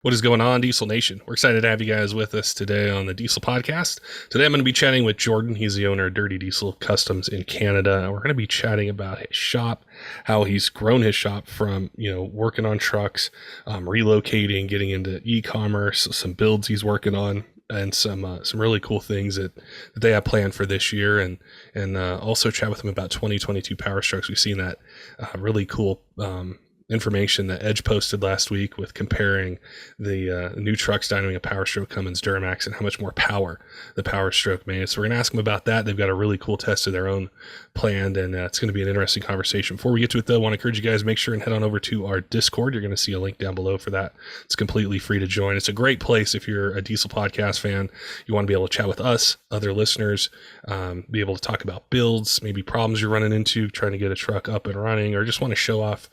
What is going on, Diesel Nation? We're excited to have you guys with us today on the Diesel Podcast. Today I'm going to be chatting with Jordan. He's the owner of Dirty Diesel Customs in Canada. We're going to be chatting about his shop, how he's grown his shop from, working on trucks, relocating, getting into e-commerce, some builds he's working on, and some really cool things that they have planned for this year, and also chat with him about 2022 Powerstrokes. We've seen that really cool information that Edge posted last week with comparing the new trucks dynoing a Powerstroke Cummins Duramax and how much more power the Powerstroke made. So we're going to ask them about that. They've got a really cool test of their own planned, and it's going to be an interesting conversation. Before we get to it, though, I want to encourage you guys, make sure and head on over to our Discord. You're going to see a link down below for that. It's completely free to join. It's a great place if you're a Diesel Podcast fan. You want to be able to chat with us, other listeners, be able to talk about builds, maybe problems you're running into trying to get a truck up and running, or just want to show off,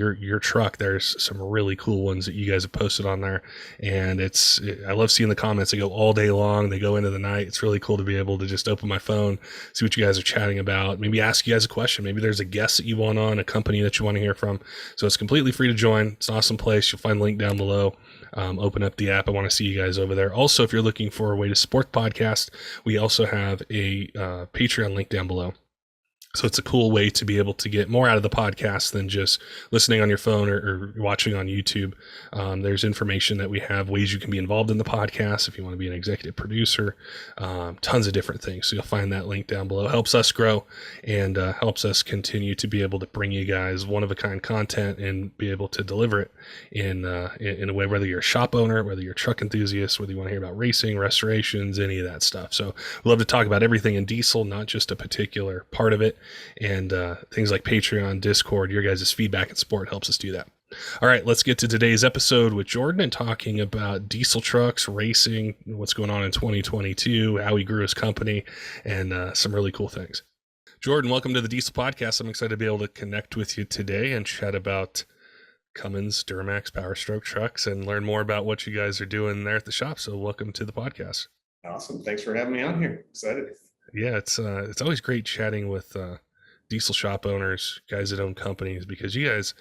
your truck. There's some really cool ones that you guys have posted on there, and I love seeing the comments. They go all day long, they go into the night. It's really cool to be able to just open my phone, see what you guys are chatting about, maybe ask you guys a question. Maybe there's a guest that you want on, a company that you want to hear from. So it's completely free to join. It's an awesome place. You'll find the link down below. Open up the app. I want to see you guys over there. Also, if you're looking for a way to support the podcast, we also have a Patreon link down below. So it's a cool way to be able to get more out of the podcast than just listening on your phone or watching on YouTube. There's information that we have, ways you can be involved in the podcast if you want to be an executive producer, tons of different things. So you'll find that link down below. Helps us grow and helps us continue to be able to bring you guys one-of-a-kind content and be able to deliver it in a way, whether you're a shop owner, whether you're a truck enthusiast, whether you want to hear about racing, restorations, any of that stuff. So we love to talk about everything in diesel, not just a particular part of it. And things like Patreon, Discord, your guys' feedback and support helps us do that. All right, let's get to today's episode with Jordan and talking about diesel trucks, racing, what's going on in 2022, how he grew his company, and some really cool things. Jordan, welcome to the Diesel Podcast. I'm excited to be able to connect with you today and chat about Cummins, Duramax, Powerstroke trucks and learn more about what you guys are doing there at the shop. So welcome to the podcast. Awesome. Thanks for having me on here. Excited. Yeah, it's always great chatting with diesel shop owners, guys that own companies, because you guys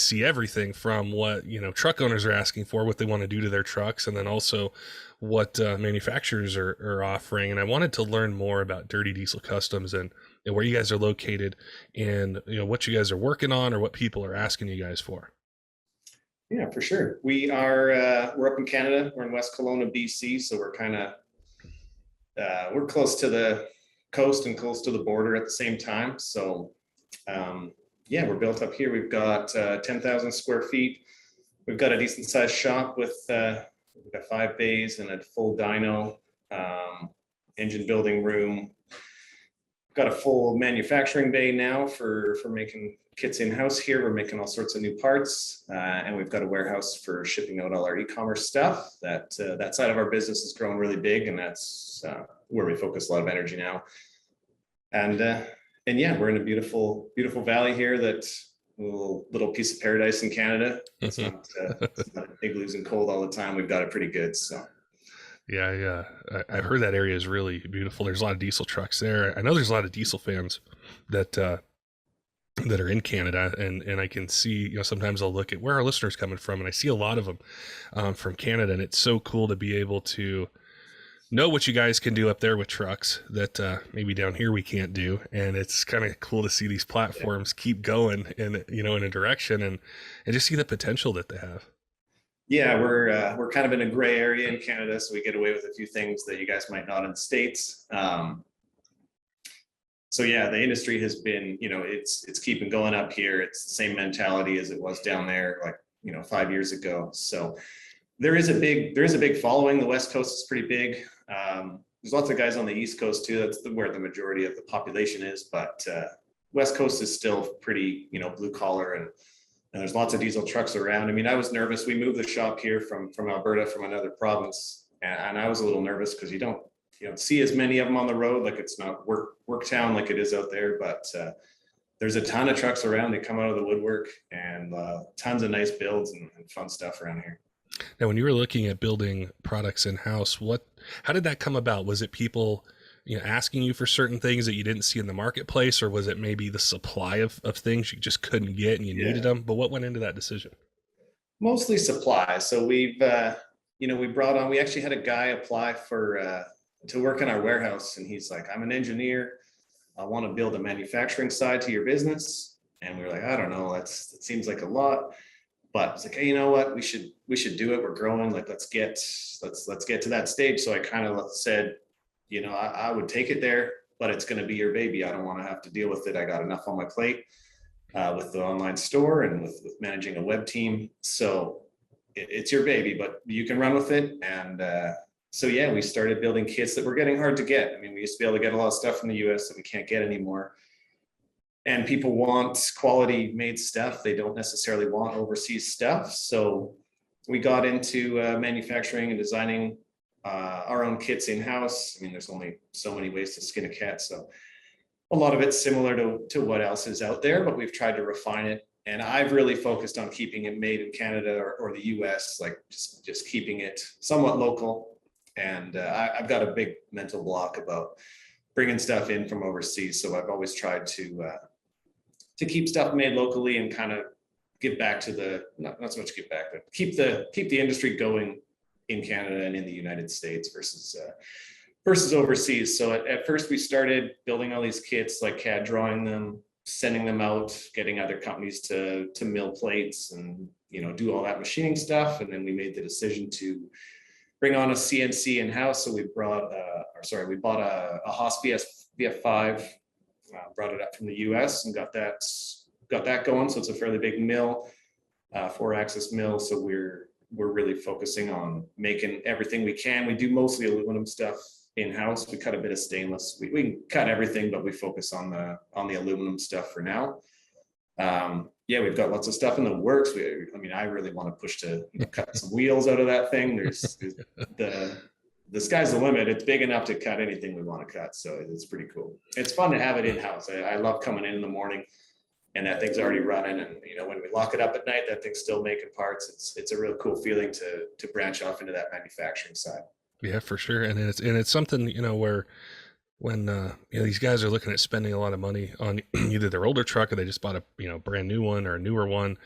see everything from what truck owners are asking for, what they want to do to their trucks, and then also what manufacturers are offering. And I wanted to learn more about Dirty Diesel Customs and where you guys are located, and what you guys are working on or what people are asking you guys for. Yeah, for sure. We're up in Canada. We're in West Kelowna, BC, so we're kind of we're close to the coast and close to the border at the same time. So we're built up here. We've got 10,000 square feet. We've got a decent sized shop with we've got 5 bays and a full dyno, engine building room. We've got a full manufacturing bay now for making kits in-house here. We're making all sorts of new parts, and we've got a warehouse for shipping out all our e-commerce stuff. That side of our business has grown really big, and that's where we focus a lot of energy now. And we're in a beautiful valley here. That's a little piece of paradise in Canada. It's not igloos and cold all the time. We've got it pretty good. So. Yeah. I've heard that area is really beautiful. There's a lot of diesel trucks there. I know there's a lot of diesel fans that are in Canada, and I can see, sometimes I'll look at where our listeners coming from, and I see a lot of them from Canada, and it's so cool to be able to know what you guys can do up there with trucks that maybe down here we can't do. And it's kind of cool to see these platforms keep going in a direction and just see the potential that they have. Yeah, we're kind of in a gray area in Canada, so we get away with a few things that you guys might not in the States. The industry has been, it's keeping going up here. It's the same mentality as it was down there, 5 years ago. So there is a big following. The West Coast is pretty big. There's lots of guys on the East Coast too. That's where the majority of the population is. But West Coast is still pretty, blue collar, and there's lots of diesel trucks around. I mean, I was nervous. We moved the shop here from Alberta, from another province, and I was a little nervous because you don't see as many of them on the road. Like, it's not work town like it is out there, but there's a ton of trucks around. They come out of the woodwork, and tons of nice builds and fun stuff around here. Now, when you were looking at building products in-house, how did that come about? Was it people asking you for certain things that you didn't see in the marketplace, or was it maybe the supply of things you just couldn't get and you needed them? But what went into that decision? Mostly supplies. So we've, we actually had a guy apply for, to work in our warehouse, and he's like, I'm an engineer. I want to build a manufacturing side to your business. And we were like, I don't know, that seems like a lot. But it's like, hey, you know what? We should do it. We're growing. Like, let's get to that stage. So I kind of said, I would take it there, but it's going to be your baby. I don't want to have to deal with it. I got enough on my plate with the online store and with managing a web team. So it's your baby, but you can run with it. And so yeah, we started building kits that were getting hard to get. I mean, we used to be able to get a lot of stuff from the US that we can't get anymore. And people want quality made stuff. They don't necessarily want overseas stuff. So we got into manufacturing and designing our own kits in-house. I mean, there's only so many ways to skin a cat. So a lot of it's similar to what else is out there, but we've tried to refine it. And I've really focused on keeping it made in Canada or the US, like just keeping it somewhat local. And I've got a big mental block about bringing stuff in from overseas. So I've always tried to keep stuff made locally and kind of give back to the, not so much give back, but keep the industry going in Canada and in the United States versus overseas. So at first we started building all these kits, like CAD drawing them, sending them out, getting other companies to mill plates and, do all that machining stuff. And then we made the decision to bring on a CNC in-house. So we bought a Haas VF5, brought it up from the US and got that going. So it's a fairly big mill, 4-axis mill. So we're really focusing on making everything we can. We do mostly aluminum stuff in-house. We cut a bit of stainless. We can cut everything, but we focus on the aluminum stuff for now. Yeah, we've got lots of stuff in the works. I really want to push to cut some wheels out of that thing. There's the sky's the limit. It's big enough to cut anything we want to cut. So it's pretty cool. It's fun to have it in-house. I love coming in the morning and that thing's already running. And, when we lock it up at night, that thing's still making parts. It's a real cool feeling to branch off into that manufacturing side. Yeah, for sure. And it's something, where when these guys are looking at spending a lot of money on either their older truck or they just bought a brand new one or a newer one,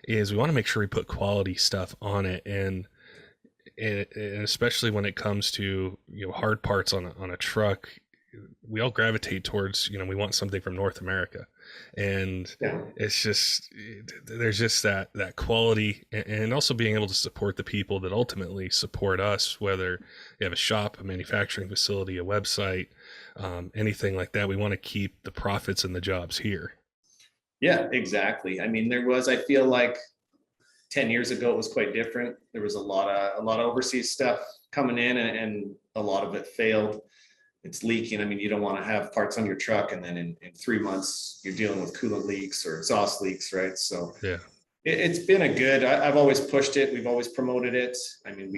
is we want to make sure we put quality stuff on it. And especially when it comes to hard parts on a truck, we all gravitate towards we want something from North America, and Yeah. it's just there's just that quality, and also being able to support the people that ultimately support us, whether you have a shop, a manufacturing facility, a website, anything like that. We want to keep the profits and the jobs here. Yeah, exactly. I mean, I feel like 10 years ago, it was quite different. There was a lot of overseas stuff coming in and a lot of it failed. It's leaking. I mean, you don't want to have parts on your truck and then in 3 months you're dealing with coolant leaks or exhaust leaks, right? So yeah, it's been I've always pushed it. We've always promoted it. I mean,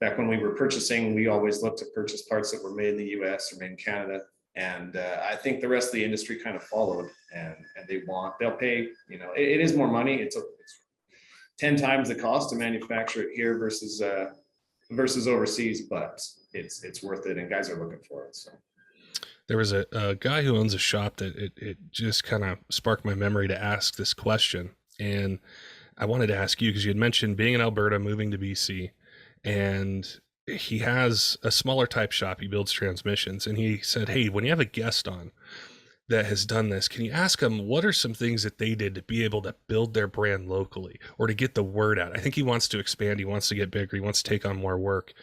back when we were purchasing, we always looked to purchase parts that were made in the US or made in Canada. And I think the rest of the industry kind of followed and they'll pay, it is more money. It's 10 times the cost to manufacture it here versus overseas, but it's worth it and guys are looking for it. So there was a guy who owns a shop that it just kind of sparked my memory to ask this question. And I wanted to ask you, because you had mentioned being in Alberta, moving to BC, and he has a smaller type shop. He builds transmissions, and he said, hey, when you have a guest on that has done this, can you ask them what are some things that they did to be able to build their brand locally or to get the word out? I think he wants to expand. He wants to get bigger. He wants to take on more work.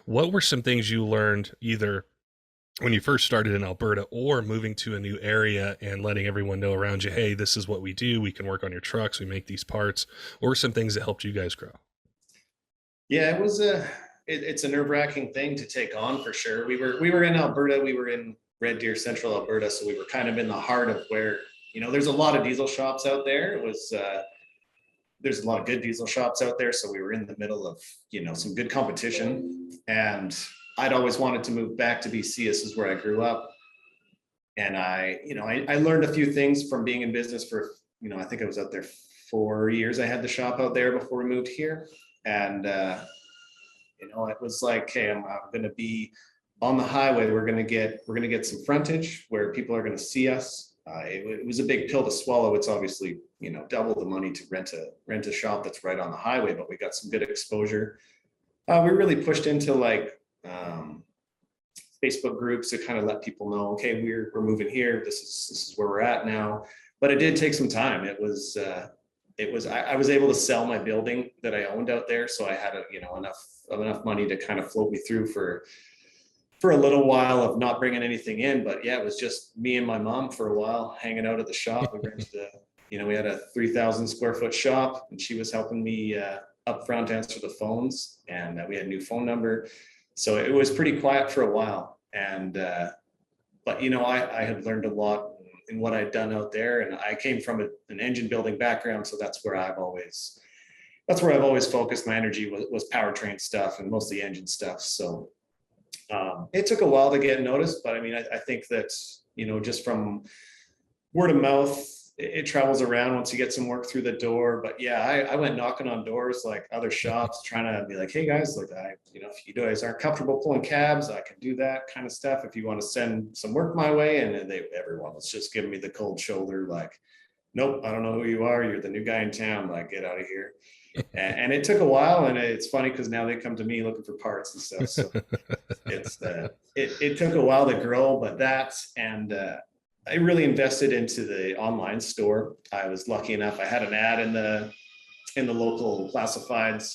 What were some things you learned either when you first started in Alberta or moving to a new area and letting everyone know around you, hey, this is what we do. We can work on your trucks. We make these parts. What were some things that helped you guys grow? Yeah, it's a nerve-wracking thing to take on for sure. We were in Alberta. We were in Red Deer, Central Alberta. So we were kind of in the heart of where, there's a lot of diesel shops out there. There's a lot of good diesel shops out there. So we were in the middle of, some good competition, and I'd always wanted to move back to BC. This is where I grew up. And I learned a few things from being in business for, I think I was out there 4 years. I had the shop out there before we moved here. And, it was like, hey, I'm going to be on the highway. We're going to get some frontage where people are going to see us. It was a big pill to swallow. It's obviously, double the money to rent a shop that's right on the highway, but we got some good exposure. We really pushed into like Facebook groups to kind of let people know, okay, we're moving here. This is where we're at now. But it did take some time. I was able to sell my building that I owned out there, so I had enough money to kind of float me through for a little while of not bringing anything in. But yeah, it was just me and my mom for a while hanging out at the shop. We rented we had a 3,000 square foot shop, and she was helping me up front answer the phones, and we had a new phone number. So it was pretty quiet for a while. And but I had learned a lot in what I'd done out there, and I came from an engine building background, so that's where I've always focused my energy was powertrain stuff and mostly engine stuff. So it took a while to get noticed, but I mean, I think that, just from word of mouth, it travels around once you get some work through the door. But yeah, I went knocking on doors like other shops, trying to be like, hey guys, like if you guys aren't comfortable pulling cabs, I can do that kind of stuff. If you want to send some work my way, and then everyone was just giving me the cold shoulder, like, nope, I don't know who you are. You're the new guy in town. Like, get out of here. And it took a while, and it's funny because now they come to me looking for parts and stuff. So it took a while to grow, but I really invested into the online store. I was lucky enough. I had an ad in the local classifieds,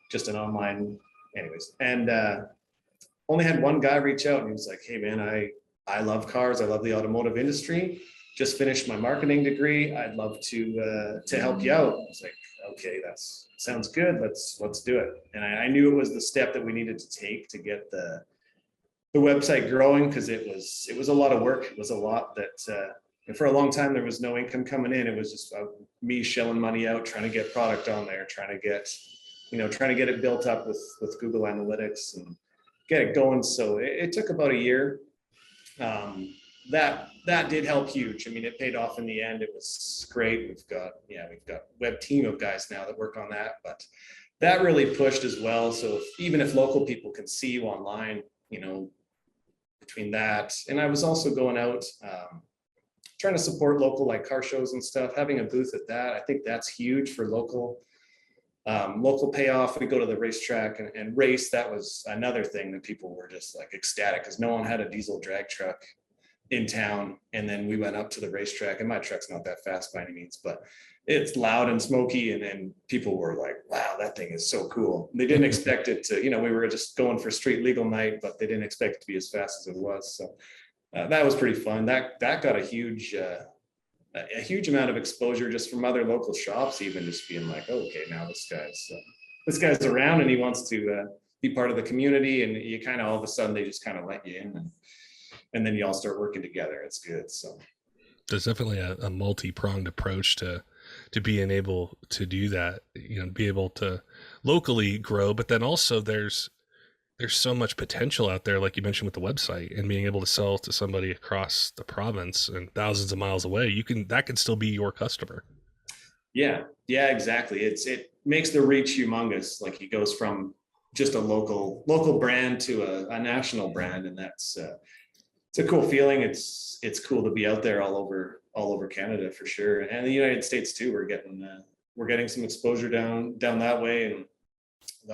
just an online, anyways. And only had one guy reach out, and he was like, "Hey man, I love cars. I love the automotive industry. Just finished my marketing degree. I'd love to help you out." I was like, "Okay, that sounds good. Let's do it." And I knew it was the step that we needed to take to get the website growing, because it was a lot of work. It was a lot that for a long time there was no income coming in. It was just me shelling money out, trying to get product on there, trying to get it built up with Google Analytics and get it going. So it took about a year. That did help huge. I mean, it paid off in the end. It was great. We've got web team of guys now that work on that, but that really pushed as well. So even if local people can see you online, between that, and I was also going out trying to support local like car shows and stuff, having a booth at that. I think that's huge for local payoff. We go to the racetrack and race. That was another thing that people were just like ecstatic, because no one had a diesel drag truck in town. And then we went up to the racetrack, and my truck's not that fast by any means, but it's loud and smoky, and people were like, wow, that thing is so cool. They didn't expect it to, we were just going for street legal night, but they didn't expect it to be as fast as it was. So that was pretty fun. That got a huge amount of exposure just from other local shops, even just being like, oh, okay, now this guy's around, and he wants to be part of the community. And you kind of all of a sudden they just kind of let you in, and then you all start working together. It's good. So there's definitely a multi-pronged approach to being able to do that, be able to locally grow, but then also there's so much potential out there, like you mentioned with the website, and being able to sell to somebody across the province and thousands of miles away. That can still be your customer. Yeah, exactly. It makes the reach humongous. Like, it goes from just a local brand to a national brand, and that's it's a cool feeling. It's cool to be out there all over Canada for sure, and the United States too. We're getting some exposure down that way, and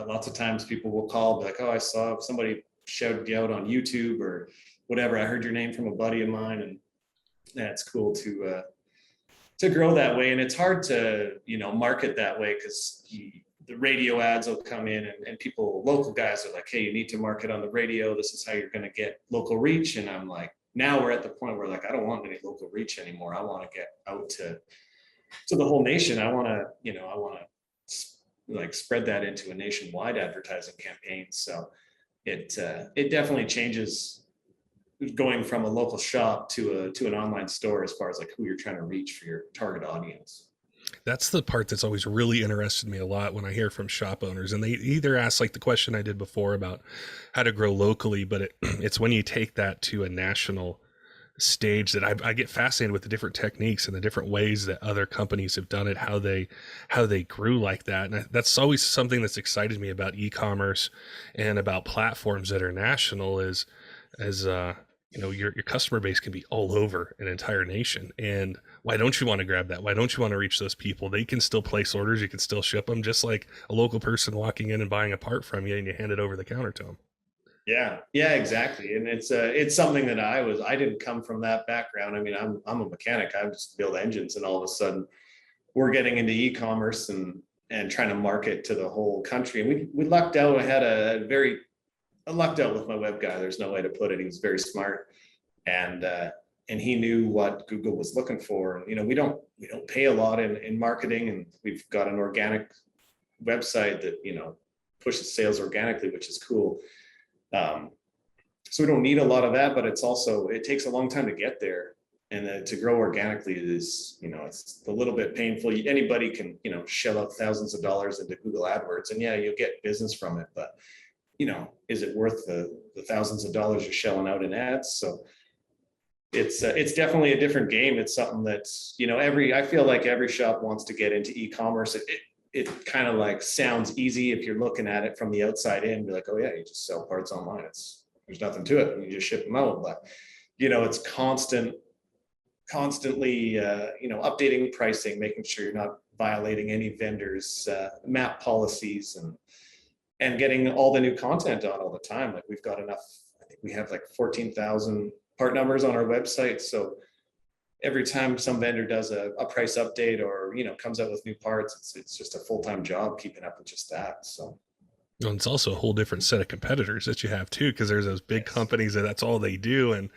lots of times people will call, be like, oh, I saw somebody shouted you out on YouTube or whatever. I heard your name from a buddy of mine, and that's cool to grow that way. And it's hard to market that way, because the radio ads will come in, and local guys are like, hey, you need to market on the radio. This is how you're going to get local reach. And I'm like, now we're at the point where, like, I don't want any local reach anymore. I want to get out to the whole nation. I want to like spread that into a nationwide advertising campaign. So it definitely changes going from a local shop to an online store, as far as like who you're trying to reach for your target audience. That's the part that's always really interested me a lot when I hear from shop owners, and they either ask like the question I did before about how to grow locally, but it's when you take that to a national stage that I get fascinated with the different techniques and the different ways that other companies have done it, how they grew like that. And that's always something that's excited me about e-commerce and about platforms that are national is your customer base can be all over an entire nation. And why don't you want to grab that? Why don't you want to reach those people? They can still place orders. You can still ship them, just like a local person walking in and buying a part from you, and you hand it over the counter to them. Yeah, exactly. And it's something that I didn't come from that background. I mean, I'm a mechanic. I just build engines, and all of a sudden we're getting into e-commerce and trying to market to the whole country. And we lucked out. I lucked out with my web guy. There's no way to put it. He was very smart, and he knew what Google was looking for. We don't pay a lot in marketing, and we've got an organic website that pushes sales organically, which is cool. So we don't need a lot of that, but it takes a long time to get there. And to grow organically is, it's a little bit painful. Anybody can, shell out thousands of dollars into Google AdWords, and yeah, you'll get business from it, but is it worth the thousands of dollars you're shelling out in ads? So it's definitely a different game. It's something that, I feel like every shop wants to get into e-commerce. It kind of like sounds easy if you're looking at it from the outside in, be like, oh yeah, you just sell parts online. There's nothing to it. You just ship them out. But, it's constantly, updating pricing, making sure you're not violating any vendors, map policies, and getting all the new content on all the time. Like we've got enough, I think we have like 14,000 part numbers on our website. So every time some vendor does a price update or, comes out with new parts, it's just a full-time job keeping up with just that. So. And it's also a whole different set of competitors that you have too, because there's those big companies that's all they do, and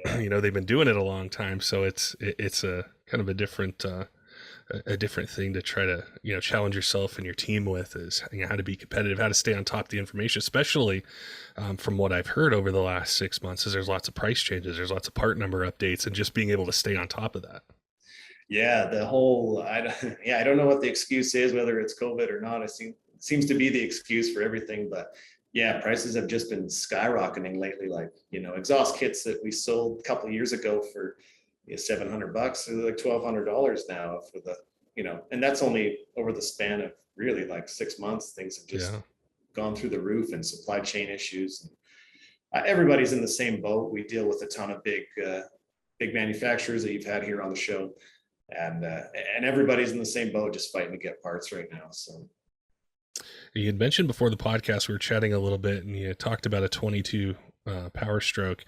they've been doing it a long time. So it's a kind of a different thing to try to challenge yourself and your team with, is how to be competitive, how to stay on top of the information, especially from what I've heard over the last 6 months. Is there's lots of price changes, there's lots of part number updates, and just being able to stay on top of that. Yeah, I don't know what the excuse is, whether it's COVID or not. It seems to be the excuse for everything, but yeah, prices have just been skyrocketing lately. Like, exhaust kits that we sold a couple of years ago for $700, they're like $1,200 now for the, and that's only over the span of really like 6 months. Things have just gone through the roof, and supply chain issues. Everybody's in the same boat. We deal with a ton of big manufacturers that you've had here on the show, and everybody's in the same boat, just fighting to get parts right now. So. You had mentioned before the podcast, we were chatting a little bit, and you talked about a 22 Powerstroke,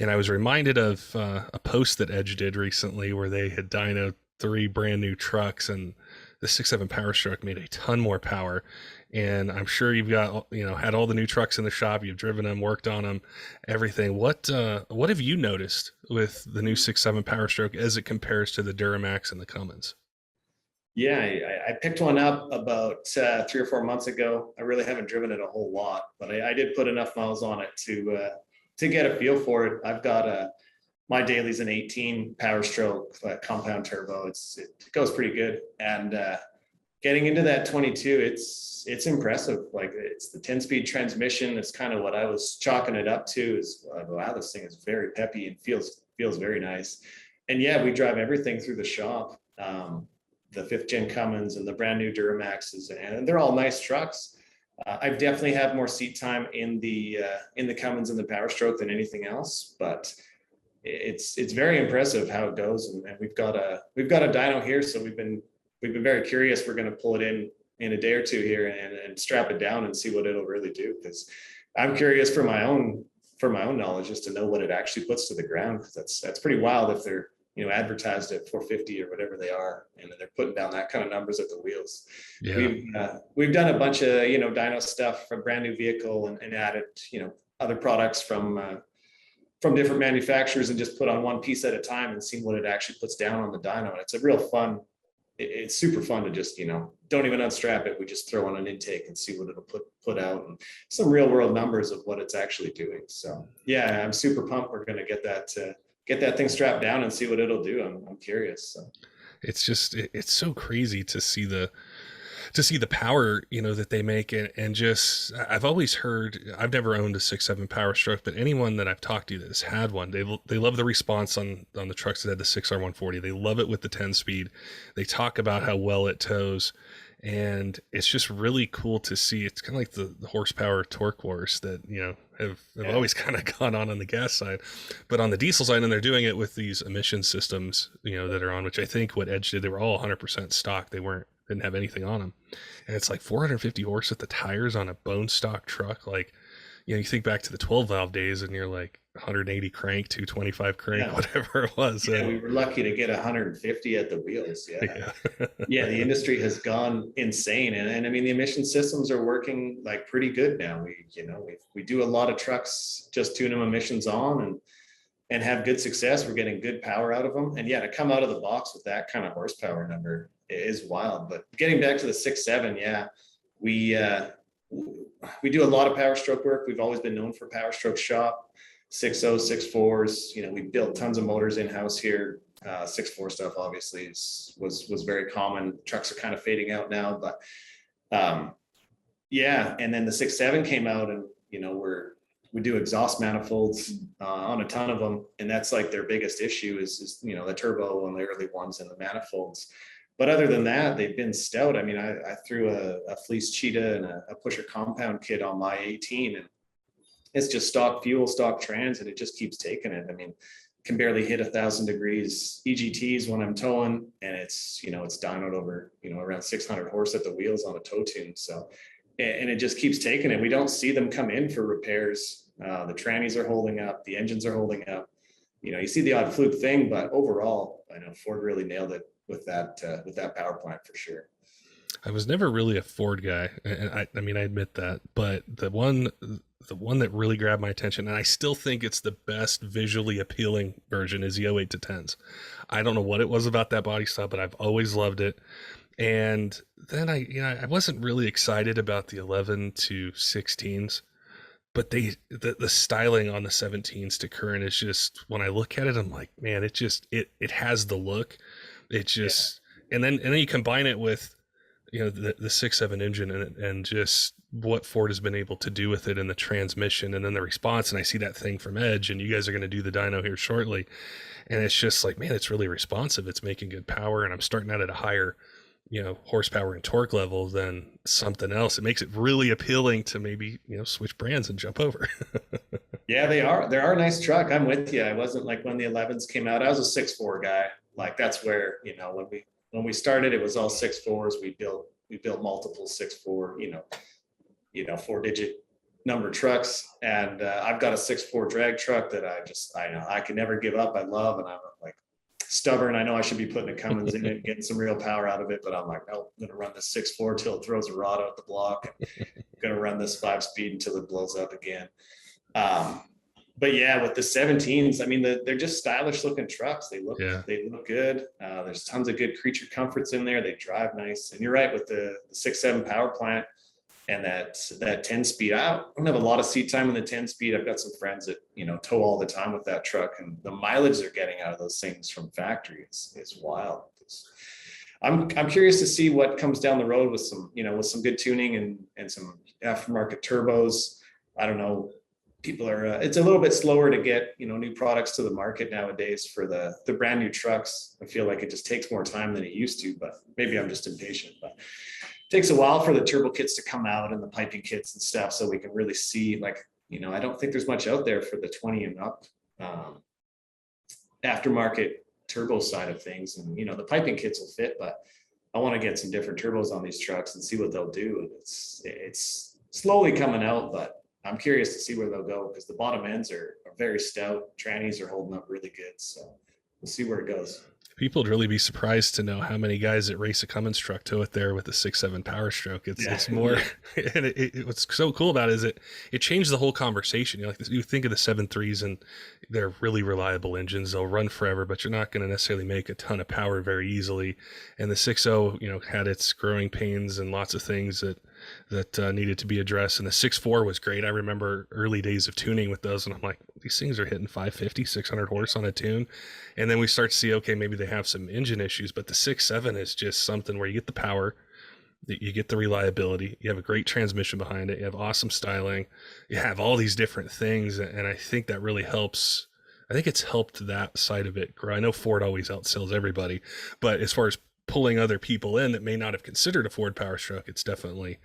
and I was reminded of a post that Edge did recently where they had dyno'd 3 brand new trucks, and the 6.7 Powerstroke made a ton more power. And I'm sure you've got had all the new trucks in the shop, you've driven them, worked on them, everything. What have you noticed with the new 6.7 Powerstroke as it compares to the Duramax and the Cummins? Yeah, I picked one up about 3 or 4 months ago. I really haven't driven it a whole lot, but I did put enough miles on it to get a feel for it. I've got my daily's an 18 Powerstroke compound turbo. It goes pretty good, and getting into that 22, it's impressive. Like, it's the 10-speed transmission. It's kind of what I was chalking it up to. Is wow, this thing is very peppy and feels very nice. And yeah, we drive everything through the shop. The 5th gen Cummins and the brand new Duramaxes, and they're all nice trucks. I've definitely had more seat time in the Cummins and the Powerstroke than anything else, but it's very impressive how it goes. And we've got a dyno here, so we've been very curious. We're going to pull it in a day or two here and strap it down and see what it'll really do, because I'm curious for my own knowledge, just to know what it actually puts to the ground, because that's pretty wild if they're advertised at 450 or whatever they are, and they're putting down that kind of numbers at the wheels. Yeah. We've done a bunch of dyno stuff for a brand new vehicle, and added other products from different manufacturers, and just put on one piece at a time and seen what it actually puts down on the dyno. And it's a real fun. It's super fun to just don't even unstrap it. We just throw on an intake and see what it'll put out, and some real world numbers of what it's actually doing. So yeah, I'm super pumped. We're going to get that thing strapped down and see what it'll do. I'm curious. So. It's so crazy to see the power, that they make. And just, I've always heard, I've never owned a 6.7 Powerstroke, but anyone that I've talked to that's had one, they love the response on the trucks that had the 6R140. They love it with the 10 speed. They talk about how well it tows. And it's just really cool to see. It's kind of like the horsepower torque wars that, have always kind of gone on the gas side, but on the diesel side, and they're doing it with these emission systems, that are on, which I think what Edge did, they were all 100% stock. Didn't have anything on them. And it's like 450 horse at the tires on a bone stock truck. Like, you think back to the 12 valve days and you're like 180 crank, 225 crank, whatever it was. Yeah, we were lucky to get 150 at the wheels. Yeah. Yeah, the industry has gone insane. And I mean, the emission systems are working like pretty good now. We do a lot of trucks, just tune them emissions on and have good success. We're getting good power out of them. And yeah, to come out of the box with that kind of horsepower number is wild. But getting back to the 6.7, yeah, we do a lot of Powerstroke work. We've always been known for Powerstroke shop, 6.0, 6.4s. We built tons of motors in-house here. 6.4 stuff obviously was very common. Trucks are kind of fading out now, but yeah. And then the 6.7 came out, and we do exhaust manifolds on a ton of them, and that's like their biggest issue is the turbo on the early ones and the manifolds. But other than that, they've been stout. I mean, I threw a Fleece Cheetah and a pusher compound kit on my 18, and it's just stock fuel, stock trans, and it just keeps taking it. I mean, can barely hit 1,000 degrees EGTs when I'm towing, and it's dyno'd over, around 600 horse at the wheels on a tow tune. So, and it just keeps taking it. We don't see them come in for repairs. The trannies are holding up, the engines are holding up. You see the odd fluke thing, but overall, I know Ford really nailed it with that power plant for sure. I was never really a Ford guy, and I mean, I admit that, but the one that really grabbed my attention, and I still think it's the best visually appealing version, is the 08 to 10s. I don't know what it was about that body style, but I've always loved it. And then I wasn't really excited about the 11 to 16s, but the styling on the 17s to current is just, when I look at it, I'm like, man, it has the look. It just, and then you combine it with, the 6.7 engine and just what Ford has been able to do with it, and the transmission, and then the response. And I see that thing from Edge, and you guys are going to do the dyno here shortly. And it's just like, man, it's really responsive. It's making good power. And I'm starting out at a higher, horsepower and torque level than something else. It makes it really appealing to maybe, switch brands and jump over. Yeah, they are a nice truck. I'm with you. I wasn't like when the 11s came out, I was a 6.4 guy. Like that's where, when we started, it was all 6.4s. We built multiple 6.4, 4-digit number trucks. And I've got a 6.4 drag truck that I know I can never give up. I love, and I'm like stubborn. I know I should be putting a Cummins in it, getting some real power out of it, but I'm like, no, I'm gonna run this 6.4 till it throws a rod out the block. I'm gonna run this 5-speed until it blows up again. But yeah, with the 17s, I mean, they're just stylish looking trucks. They look good. There's tons of good creature comforts in there. They drive nice. And you're right, with the 6.7 power plant and that 10-speed. I don't have a lot of seat time in the 10-speed. I've got some friends that, tow all the time with that truck, and the mileage they're getting out of those things from factory is wild. I'm curious to see what comes down the road with some good tuning and some aftermarket turbos. I don't know. People are, it's a little bit slower to get, new products to the market nowadays for the brand new trucks. I feel like it just takes more time than it used to, but maybe I'm just impatient. But it takes a while for the turbo kits to come out and the piping kits and stuff, so we can really see, like, I don't think there's much out there for the 20 and up aftermarket turbo side of things. And, the piping kits will fit, but I want to get some different turbos on these trucks and see what they'll do. And it's slowly coming out, but I'm curious to see where they'll go, because the bottom ends are very stout. Trannies are holding up really good. So we'll see where it goes. People would really be surprised to know how many guys that race a Cummins truck tow it there with a 6.7 Powerstroke. It's more, and what's so cool about it is it changed the whole conversation. You think of the 7.3s, and they're really reliable engines. They'll run forever, but you're not going to necessarily make a ton of power very easily. And the 6.0, had its growing pains and lots of things that needed to be addressed. And the 6.4 was great. I remember early days of tuning with those, and I'm like, these things are hitting 550, 600 horse on a tune. And then we start to see, okay, maybe they have some engine issues, but the 6.7 is just something where you get the power, you get the reliability, you have a great transmission behind it, you have awesome styling, you have all these different things. And I think that really helps. I think it's helped that side of it grow. I know Ford always outsells everybody, but as far as pulling other people in that may not have considered a Ford Powerstroke. It's definitely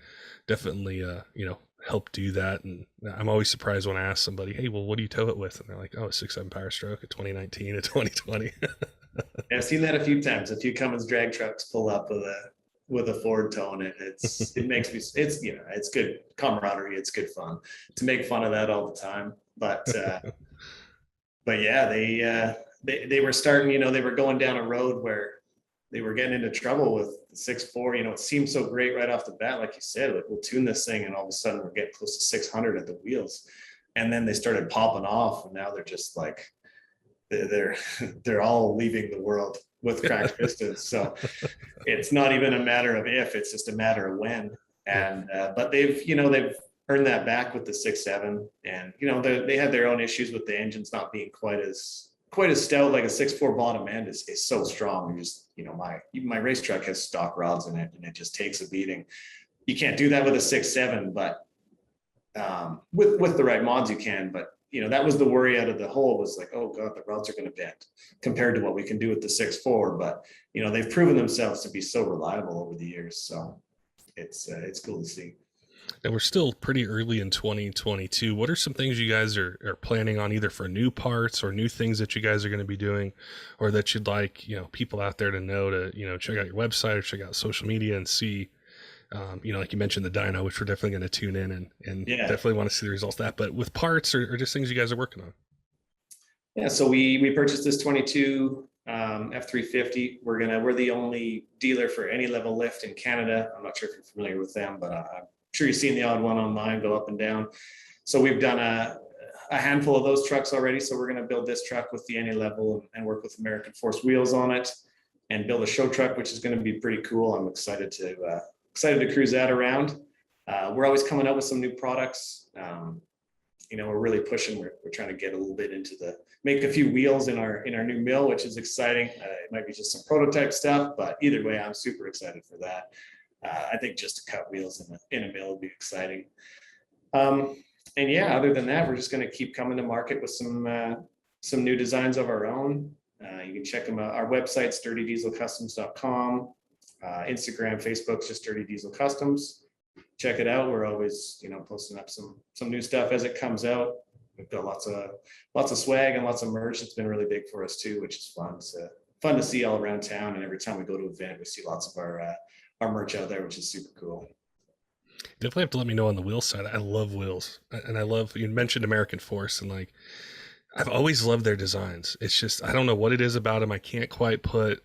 helped do that. And I'm always surprised when I ask somebody, hey, well, what do you tow it with? And they're like, oh, a 6.7 Powerstroke, a 2019, a 2020. I've seen that a few times. A few Cummins drag trucks pull up with a Ford towing it. It makes me, it's good camaraderie. It's good fun to make fun of that all the time. But yeah, they were starting, they were going down a road where they were getting into trouble with the 6.4. It seemed so great right off the bat. Like you said, like, we'll tune this thing and all of a sudden we're getting close to 600 at the wheels. And then they started popping off and now they're just like, they're all leaving the world with cracked pistons. So it's not even a matter of if, it's just a matter of when. And but they've earned that back with the 6.7, and they had their own issues with the engines not being quite as stout. Like a 6.4 bottom end is so strong. You just my race truck has stock rods in it and it just takes a beating. You can't do that with a 6.7, but with the right mods you can. But that was the worry out of the whole, was like, oh god, the rods are going to bend compared to what we can do with the 6.4. But they've proven themselves to be so reliable over the years, so it's cool to see. And we're still pretty early in 2022. What are some things you guys are planning on, either for new parts or new things that you guys are going to be doing, or that you'd like people out there to know, to check out your website or check out social media and see? Like you mentioned the dyno, which we're definitely going to tune in and definitely want to see the results of that. But with parts or just things you guys are working on. Yeah, so we purchased this 22 F350. We're the only dealer for any level lift in Canada. I'm not sure if you're familiar with them, but I'm sure you've seen the odd one online go up and down. So we've done a handful of those trucks already. So we're going to build this truck with the any level and work with American Force wheels on it, and build a show truck, which is going to be pretty cool. I'm excited to cruise that around. We're always coming out with some new products. We're really pushing. We're trying to get a little bit into make a few wheels in our new mill, which is exciting. It might be just some prototype stuff, but either way, I'm super excited for that. I think just to cut wheels in a mill would be exciting. And yeah, other than that, we're just going to keep coming to market with some new designs of our own. You can check them out. Our website's dirtydieselcustoms.com. Instagram, Facebook's just Dirty Diesel Customs. Check it out. We're always, posting up some new stuff as it comes out. We've got lots of swag and lots of merch. It's been really big for us too, which is fun. It's fun to see all around town. And every time we go to an event, we see lots of our merch out there, which is super cool. Definitely have to let me know on the wheel side. I love wheels, and I love, you mentioned American Force, and like, I've always loved their designs. It's just, I don't know what it is about them. I can't quite put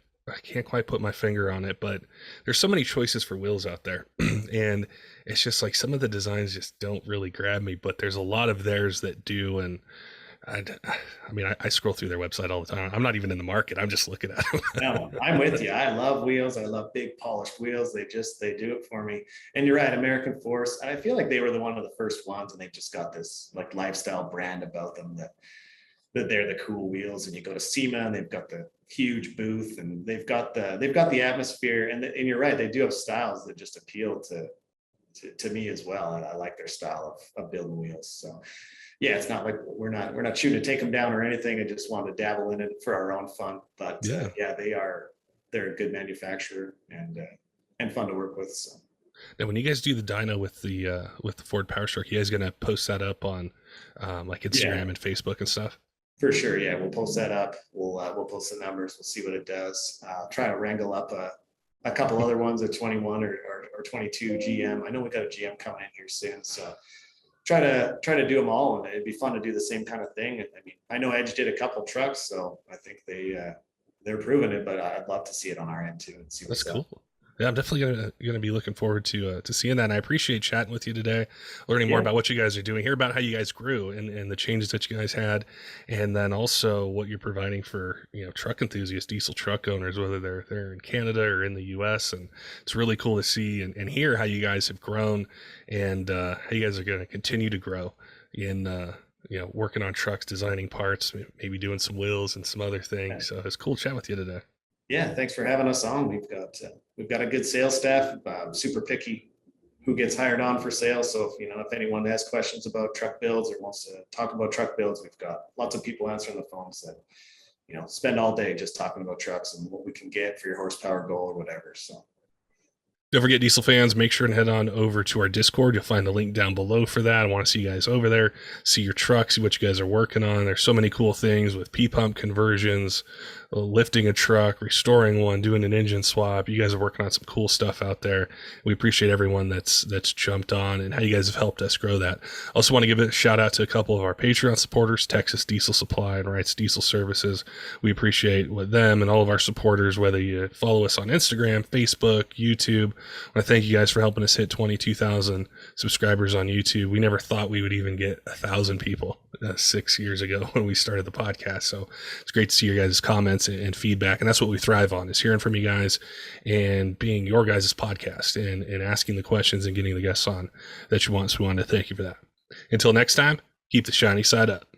my finger on it, but there's so many choices for wheels out there. And it's just like, some of the designs just don't really grab me, but there's a lot of theirs that do. And I scroll through their website all the time. I'm not even in the market. I'm just looking at them. No, I'm with you. I love wheels. I love big polished wheels. They do it for me. And you're right, American Force. I feel like they were one of the first ones, and they've just got this like lifestyle brand about them that they're the cool wheels. And you go to SEMA and they've got the huge booth, and they've got the atmosphere. And you're right, they do have styles that just appeal to me as well. And I like their style of building wheels. So yeah, it's not like we're not shooting to take them down or anything. I just want to dabble in it for our own fun. But yeah, they're a good manufacturer and fun to work with. So now, when you guys do the dyno with the Ford Powerstroke, you guys gonna post that up on like Instagram and Facebook and stuff? For sure, yeah, we'll post that up. We'll post the numbers. We'll see what it does. Try to wrangle up a couple other ones at 21 or 22 GM. I know we got a GM coming in here soon, so try to do them all, and it'd be fun to do the same kind of thing. I mean, I know Edge did a couple trucks, so I think they're proving it, but I'd love to see it on our end too and see what's That's cool. Yeah, I'm definitely gonna be looking forward to seeing that. And I appreciate chatting with you today, learning more about what you guys are doing, hear about how you guys grew and the changes that you guys had, and then also what you're providing for truck enthusiasts, diesel truck owners, whether they're in Canada or in the U.S. And it's really cool to see and hear how you guys have grown, and how you guys are going to continue to grow in working on trucks, designing parts, maybe doing some wheels and some other things. So it's cool chatting with you today. Yeah, thanks for having us on. We've got a good sales staff. Super picky who gets hired on for sales. So if anyone has questions about truck builds or wants to talk about truck builds, we've got lots of people answering the phones spend all day just talking about trucks and what we can get for your horsepower goal or whatever. So don't forget, diesel fans, make sure and head on over to our Discord. You'll find the link down below for that. I want to see you guys over there, see your truck, see what you guys are working on. There's so many cool things with P-pump conversions, lifting a truck, restoring one, doing an engine swap. You guys are working on some cool stuff out there. We appreciate everyone that's jumped on and how you guys have helped us grow that. Also want to give a shout out to a couple of our Patreon supporters, Texas Diesel Supply and Wrights Diesel Services. We appreciate what them and all of our supporters, whether you follow us on Instagram, Facebook, YouTube. I want to thank you guys for helping us hit 22,000 subscribers on YouTube. We never thought we would even get 1,000 people 6 years ago when we started the podcast. So it's great to see your guys' comments and feedback. And that's what we thrive on, is hearing from you guys and being your guys' podcast and asking the questions and getting the guests on that you want. So we wanted to thank you for that. Until next time, keep the shiny side up.